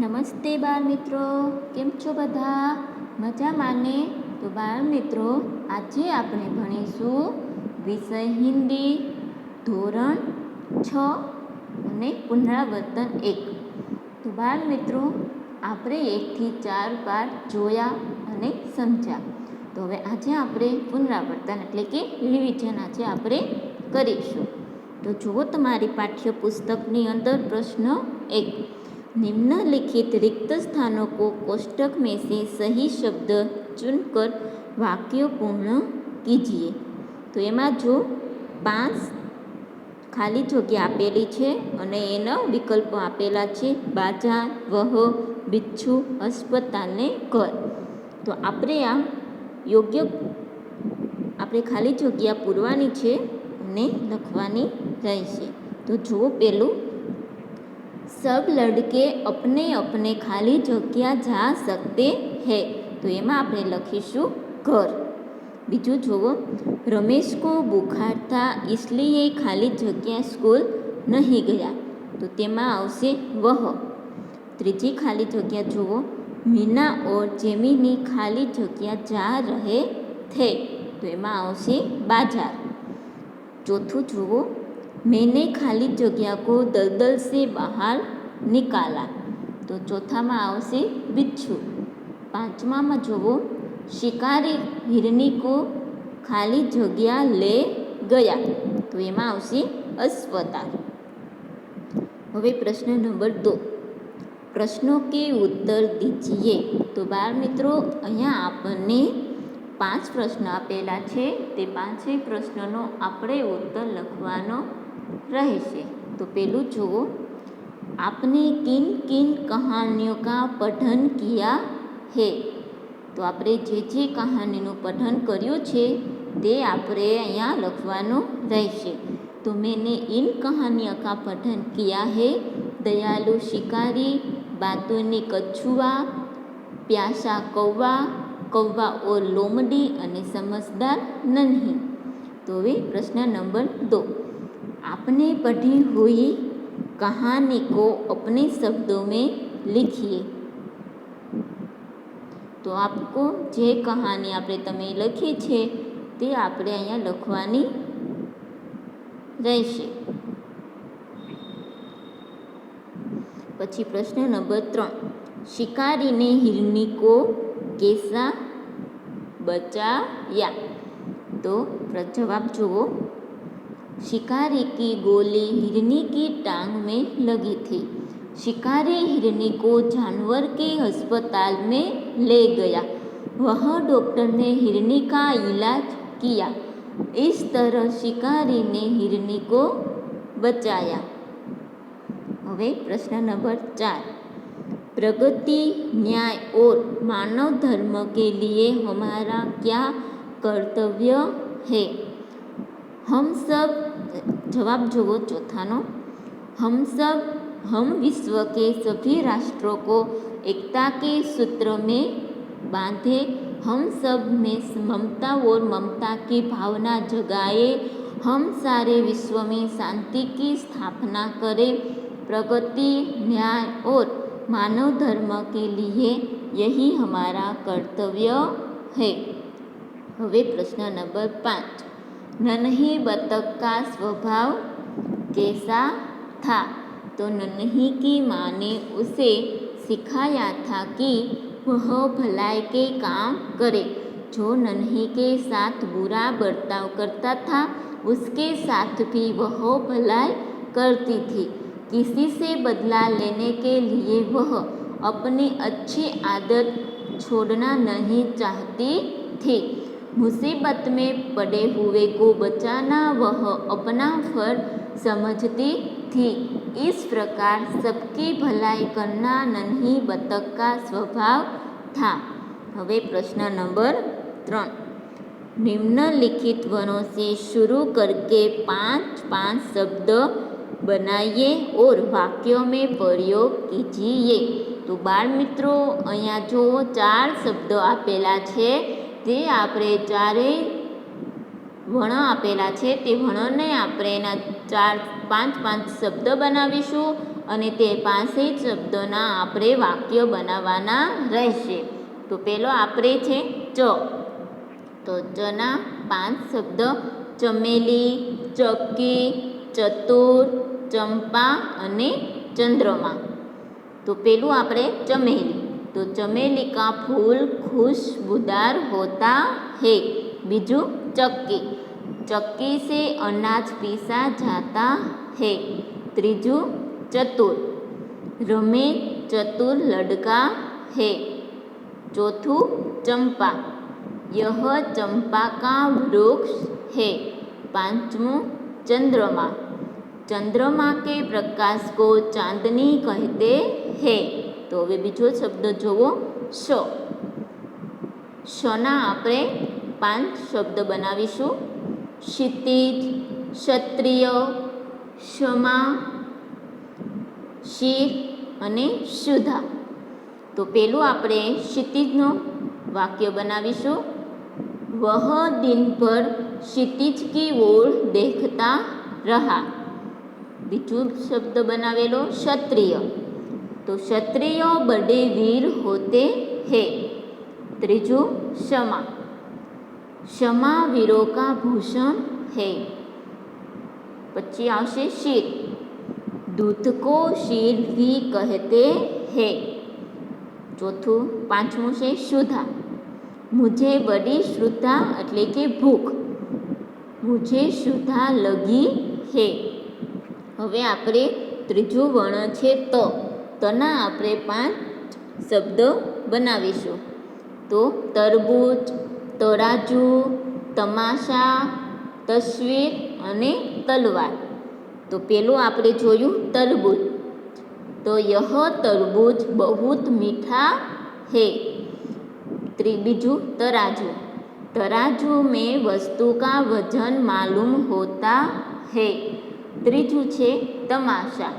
નમસ્તે બાળ મિત્રો, કેમ છો બધા? મજામાં ને? તો બાળ મિત્રો, આજે આપણે ભણીશું વિષય હિન્દી ધોરણ 6 અને પુનરાવર્તન 1. તો બાળ મિત્રો, આપણે 1 થી 4 પાઠ જોયા અને સમજ્યા. તો હવે આજે આપણે પુનરાવર્તન એટલે કે રિવિઝન આજે આપણે કરીશું. તો જુઓ તમારી પાઠ્યપુસ્તકની અંદર પ્રશ્ન 1. निम्नलिखित रिक्त स्थानों को कोष्टक में से सही शब्द चुनकर वाक्य पूर्ण कीजिए. तो એમાં જો 5 ખાલી જગ્યા આપેલી છે અને એના વિકલ્પો આપેલા છે: બાજાર, વહ, બિચ્છુ, अस्पताल ને ઘર. તો આપણે આ યોગ્ય આપણે ખાલી જગ્યા પૂરવાની છે અને લખવાની રહેશે. તો જુઓ પહેલું, सब लड़के अपने अपने खाली जगह जा सकते हैं. तो एमा आपणे लखीशुं घर. बीजू जुओ, रमेश को बुखार था इसलिए खाली जगह स्कूल नहीं गया. तो तेमां आवशे वह. त्रीजी खाली जगह जुओ, मीना और जेमिनी खाली जगह जा रहे थे. तो एमां आवशे बाजार. चौथुं जुओ, मैंने खाली जगह को दलदल से बाहर निकाला. तो चौथा में आवशे बिच्छू. पांचमा में जुओ, शिकारी हिरनी को खाली जगह ले गया. तो एमां आवशे अस्पताल. हवे प्रश्न नंबर 2, प्रश्नों के उत्तर दीजिए. तो बाळ मित्रों, अहींया आपणे 5 प्रश्न आपेला छे. ते 5 प्रश्नों आपणे उत्तर लखवानो रहेशे. तो पहलू जुओ, आपने किन किन कहानियों का पठन किया है. तो आपणे जे कहानीનું पठन કર્યું છે તે આપણે અહીંયા લખવાનું રહેશે. तो मैंने इन कहानियों का पठन किया है: दयालु शिकारी, बातोनी कछुआ, प्यासा कौवा, कौवा और लोमड़ी અને समझदार नन्ही. तो હવે પ્રશ્ન નંબર 2, आपने पढ़ी हुई कहानी को अपने शब्दों में लिखिए. तो आपको जे कहानी आपणे तमे लखी छे ते आपणे अहींया लखवानी रहेशे. पछी प्रश्न नंबर 3, शिकारी ने हिरनी को कैसा बचाया. तो जवाब जुओ, शिकारी की गोली हिरनी की टांग में लगी थी. शिकारी हिरनी को जानवर के अस्पताल में ले गया. वह डॉक्टर ने हिरनी का इलाज किया. इस तरह शिकारी ने हिरनी को बचाया. હવે પ્રશ્ન નંબર 4, प्रगति, न्याय और मानव धर्म के लिए हमारा क्या कर्तव्य है. हम सब, जवाब जुओ चौथानो, हम विश्व के सभी राष्ट्रों को एकता के सूत्र में बांधे, हम सब में ममता और ममता की भावना जगाए, हम सारे विश्व में शांति की स्थापना करें. प्रगति, न्याय और मानव धर्म के लिए यही हमारा कर्तव्य है. હવે પ્રશ્ન નંબર 5, नन्ही बतख का स्वभाव कैसा था. तो नन्ही की माँ ने उसे सिखाया था कि वह भलाई के काम करे. जो नन्ही के साथ बुरा बर्ताव करता था उसके साथ भी वह भलाई करती थी. किसी से बदला लेने के लिए वह अपनी अच्छी आदत छोड़ना नहीं चाहती थी. मुसीबत में पड़े हुए को बचाना वह अपना फर्ज समझती थी. इस प्रकार सबकी भलाई करना नन्ही बतख का स्वभाव था. હવે પ્રશ્ન નંબર 3, निम्नलिखित वर्णों से शुरू करके 5 शब्द बनाइए और वाक्यों में प्रयोग कीजिए. तो बाळ मित्रों, अहींया जो 4 शब्दो आपेला छे ते आपणे 4 વણો આપેલા છે તે વણોને આપણે એના 4-5 શબ્દ બનાવીશું અને તે 5 શબ્દોના આપણે વાક્ય બનાવવાના રહેશે. તો પહેલો આપણે છે ચ. તો ચના 5 શબ્દ: ચમેલી, ચક્કી, ચતુર, ચંપા અને ચંદ્રમા. તો પેલું આપણે ચમેલી. તો ચમેલી કા ફૂલ खुशबूदार होता है. બીજું चक्की. चक्की से अनाज पीसा जाता है. ત્રીજું चतुर. रमेश चतुर लड़का है. चौथું चंपा. यह चंपा का वृक्ष है. પાંચમું चंद्रमा. चंद्रमा के प्रकाश को चांदनी कहते हैं. તો હવે બીજો શબ્દ જુઓ શ. શના આપણે 5 શબ્દ બનાવીશું: क्षितिज, क्षत्रिय, क्षमा, शीर અને સુધા. તો પેલું આપણે क्षितिजનું વાક્ય બનાવીશું: वह दिन भर क्षितिज की ओर देखता रहा. બીજું શબ્દ બનાવેલો क्षत्रिय. तो क्षत्रिय बड़े वीर होते हैं. ત્રીજું क्षमा. क्षमा वीरों का भूषण है. પછી આવશે शीर. दूध को शीर भी कहते हैं. ચોથું પાંચમું છે સુધા. मुझे बड़ी श्रद्धा એટલે કે ભૂખ. मुझे शुद्धा लगी है. હવે આપણે ત્રીજું વર્ણ છે ત. તના આપણે 5 શબ્દ બનાવીશું. તો તરબૂચ, તરાજુ, તમાશા, તસવીર અને તલવાર. તો પેલું આપણે જોયું તરબૂચ. તો યહ તરબૂચ બહુત મીઠા है. બીજું तराजू. तराजू में वस्तु का वजन मालूम होता है. ત્રીજું છે तमाशा.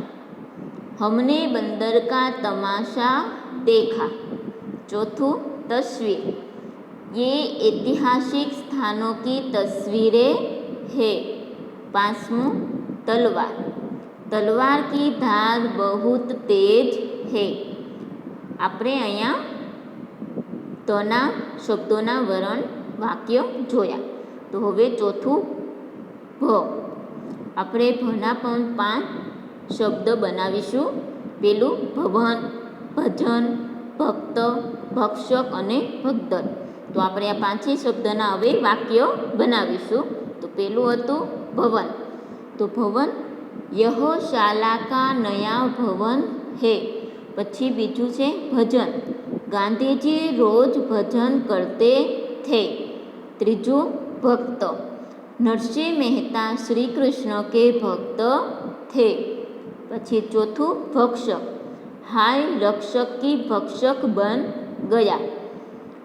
हमने बंदर का तमाशा देखा. चौथुं तस्वीर. ये ऐतिहासिक स्थानों की तस्वीरें हैं. पांचवुं तलवार. तलवार की धार बहुत तेज है. આપણે અહીંયા તના શબ્દોના વરણ વાક્ય જોયા. તો હવે ચોથું ભ. આપણે ભના પણ 5 શબ્દ બનાવીશું. પેલું ભવન, ભજન, ભક્ત, ભક્ષક અને ભગદર. તો આપણે આ 5 શબ્દના હવે વાક્ય બનાવીશું. તો પેલું હતું ભવન. તો ભવન यह शाला का नया भवन है. પછી બીજું છે ભજન. ગાંધીજી રોજ ભજન કરતે थे. ત્રીજું ભક્ત. नरसिंह मेहता श्री कृष्ण के भक्त थे. પછી ચોથું ભક્ષક. हाय रक्षक की भक्षक बन गया.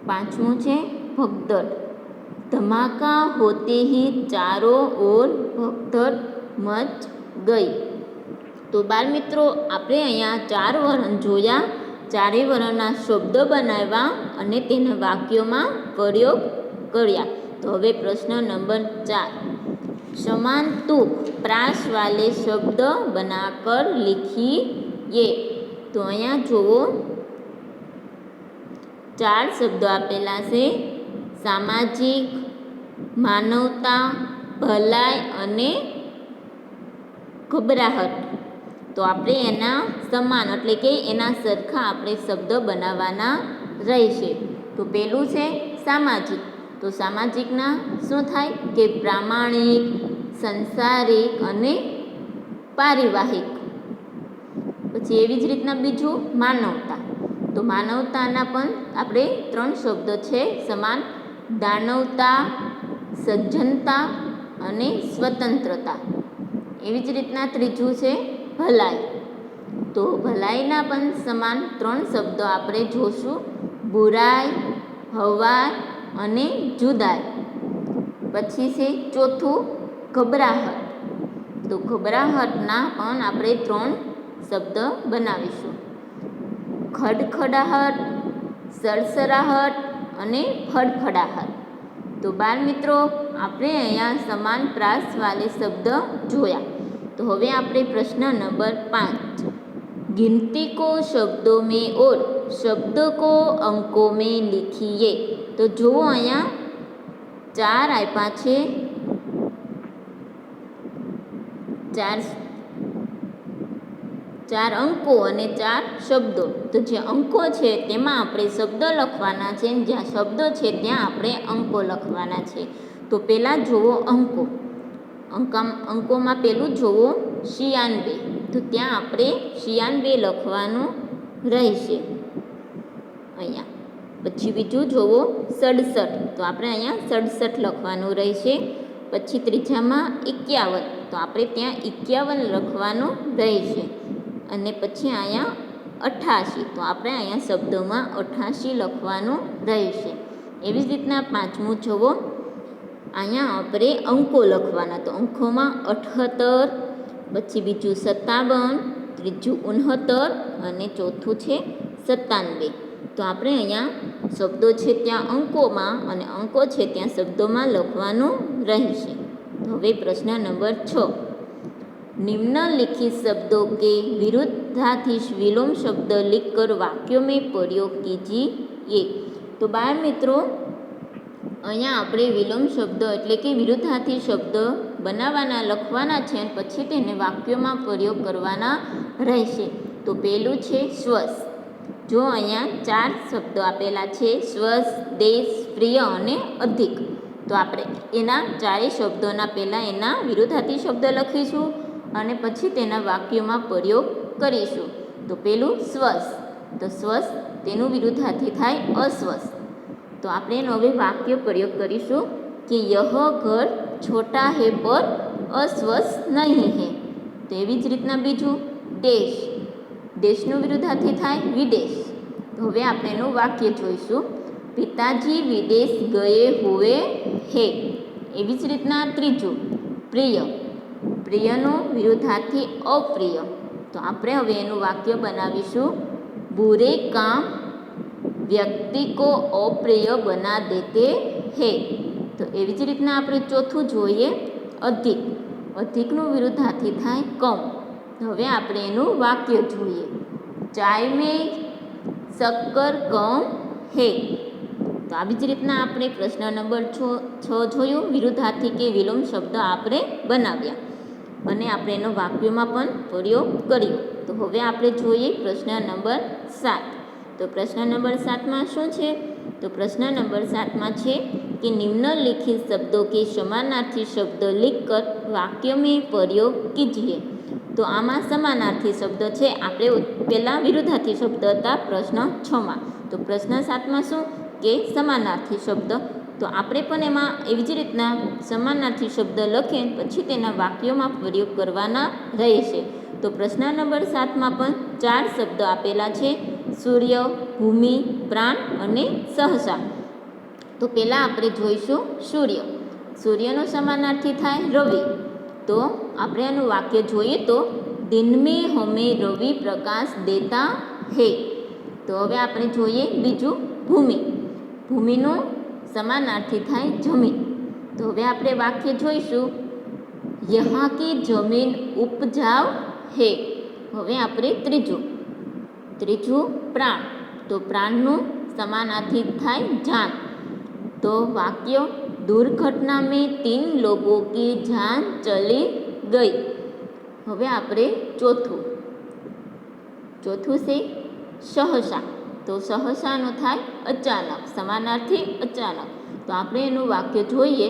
પાંચમું છે ભગદड़. धमाका होते ही चारों ओर भगदड़ मच गई. તો બાળ મિત્રો, આપણે અહીંયા 4 વર્ણ જોયા. 4 વર્ણના શબ્દ બનાવ્યા અને તેના વાક્યોમાં પ્રયોગ કર્યા. તો હવે પ્રશ્ન નંબર 4. समान तुक प्रास वाले शब्द बनाकर लिखिए. તો અહીંયા જુઓ 4 શબ્દો આપેલા છે: સામાજિક, માનવતા, ભલાઈ અને ઘબરાહટ. તો આપણે એના સમાન એટલે કે એના સરખા આપણે શબ્દ બનાવવાના રહેશે. તો પેલું છે સામાજિક. તો સામાજિકના શું થાય કે પ્રામાણિક, સંસારિક અને પારિવાહિક. પછી એવી જ રીતના બીજું માનવતા. તો માનવતાના પણ આપણે 3 શબ્દ છે સમાન: દાનવતા, સજ્જનતા અને સ્વતંત્રતા. એવી જ રીતના ત્રીજું છે ભલાઈ. તો ભલાઈના પણ સમાન 3 શબ્દો આપણે જોશું: બુરાઈ, હવાઈ અને જુદાઈ. પછી છે ચોથું ઘબરાહટ. તો ઘબરાહટના પણ આપણે 3 શબ્દ બનાવીશું: ખડખડાહટ, સડસડાહટ અને ફડફડાહટ. તો બાળ મિત્રો, આપણે અહીંયા સમાન પ્રાસ વાલે શબ્દ જોયા. તો હવે આપણે પ્રશ્ન નંબર 5. गिनती को शब्दों में और शब्द को अंकों में लिखिए। तो જુઓ અહીંયા 4 આપ્યા છે, 4 અંકો અને 4 શબ્દો. તો જે અંકો છે તેમાં આપણે શબ્દ લખવાના છે, જ્યાં શબ્દો છે ત્યાં આપણે અંકો લખવાના છે. તો પહેલાં જુઓ અંકો. અંકોમાં પહેલું જુઓ 96. તો ત્યાં આપણે 96 લખવાનું રહેશે અહીંયા. પછી બીજું જુઓ 67. તો આપણે અહીંયા 67 લખવાનું રહેશે. પછી ત્રીજામાં 51. તો આપણે ત્યાં 51 લખવાનું રહેશે. અને પછી અહીંયા 88. તો આપણે અહીંયા શબ્દોમાં 88 લખવાનું રહેશે. એવી જ રીતના પાંચમું જુઓ, અહીંયા આપણે અંકો લખવાના. તો અંકોમાં 78, પછી બીજું 57, ત્રીજું 69 અને ચોથું છે 97. તો આપણે અહીંયા શબ્દો છે ત્યાં અંકોમાં અને અંકો છે ત્યાં શબ્દોમાં લખવાનું રહેશે. તો હવે પ્રશ્ન નંબર 6. निम्नलिखित शब्दों के विरुद्धार्थी विलोम शब्द लिखकर वाक्यों में प्रयोग कीजिए. तो बाळ મિત્રો અહીંયા આપણે વિલોમ શબ્દ એટલે કે વિરુદ્ધાર્થી શબ્દ બનાવવાના, લખવાના છે અને પછી તેને વાક્યોમાં પ્રયોગ કરવાના રહેશે. તો પહેલું છે સ્વસ. જો અહીંયા 4 શબ્દો આપેલા છે, સ્વસ, દેશ, પ્રિય અને અધિક. તો આપણે એના 4 શબ્દોના પહેલાં એના વિરુદ્ધાર્થી શબ્દ લખીશું અને પછી તેના વાક્યોમાં પ્રયોગ કરીશું. તો પહેલું સ્વસ. તો સ્વસ તેનું વિરુદ્ધાર્થી થાય અસ્વસ. તો આપણે એનો હવે વાક્ય પ્રયોગ કરીશું કે યહ ઘર છોટા હે પર અસ્વસ નહીં હે. તો એવી જ રીતના બીજું દેશ. દેશનું વિરુદ્ધાર્થી થાય વિદેશ. તો હવે આપણે એનું વાક્ય જોઈશું, પિતાજી વિદેશ ગયે હુએ હે. એવી જ રીતના ત્રીજું પ્રિય. પ્રિયનું વિરુદ્ધાર્થી અપ્રિય. તો આપણે હવે એનું વાક્ય બનાવીશું, બુરે કામ વ્યક્તિ કો અપ્રિય બના દેતે હે. તો એવી જ રીતના આપણે ચોથું જોઈએ અધિક. અધિકનું વિરુદ્ધાર્થી થાય કમ. હવે આપણે એનું વાક્ય જોઈએ, ચાય મેં શક્કર કમ હે. તો આવી જ રીતના આપણે પ્રશ્ન નંબર 6 જોયું, વિરુદ્ધાર્થી કે વિલોમ શબ્દ આપણે બનાવ્યા અને આપણે એનો વાક્યોમાં પણ પ્રયોગ કર્યો. તો હવે આપણે જોઈએ પ્રશ્ન નંબર 7. તો પ્રશ્ન નંબર 7માં શું છે? તો પ્રશ્ન નંબર 7માં છે कि निम्नलिखित शब्दों के समानार्थी शब्द लिखकर वाक्य में प्रयोग कीजिए. तो आमा समानार्थी शब्द है, આપણે પહેલાં વિરુદ્ધાર્થી શબ્દ હતા પ્રશ્ન 6માં. તો પ્રશ્ન 7માં શું કે સમાનાર્થી શબ્દ. તો આપણે પણ એમાં એવી જ રીતના સમાનાર્થી શબ્દ લખીએ પછી તેના વાક્યોમાં પ્રયોગ કરવાના રહેશે. તો પ્રશ્ન નંબર 7માં પણ 4 શબ્દ આપેલા છે, સૂર્ય, ભૂમિ, પ્રાણ અને સહસા. તો પહેલાં આપણે જોઈશું સૂર્ય. સૂર્યનો સમાનાર્થી થાય રવિ. તો આપણે એનું વાક્ય જોઈએ તો દિન મેં હમે રવિ પ્રકાશ દેતા હે. તો હવે આપણે જોઈએ બીજું ભૂમિ. ભૂમિનું સમાનાર્થી થાય જમીન. તો હવે આપણે વાક્ય જોઈશું, યહાં કી જમીન ઉપજાવ હે. હવે આપણે ત્રીજું પ્રાણ. તો પ્રાણનું સમાનાર્થી થાય જાન. तो वाक्य दुर्घटना में 3 लोगों की जान चली गई. હવે આપણે ચોથું છે સહસા. તો સહસાનો થાય અચાનક, સમાનાર્થી અચાનક. તો આપણે એનું વાક્ય જોઈએ,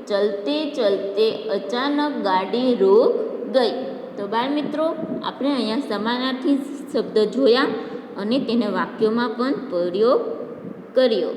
ચલતે ચલતે અચાનક ગાડી રૂક ગઈ. તો બાળ મિત્રો આપણે અહીંયા સમાનાર્થી શબ્દ જોયા અને તેને વાક્યોમાં પણ પ્રયોગ કર્યો.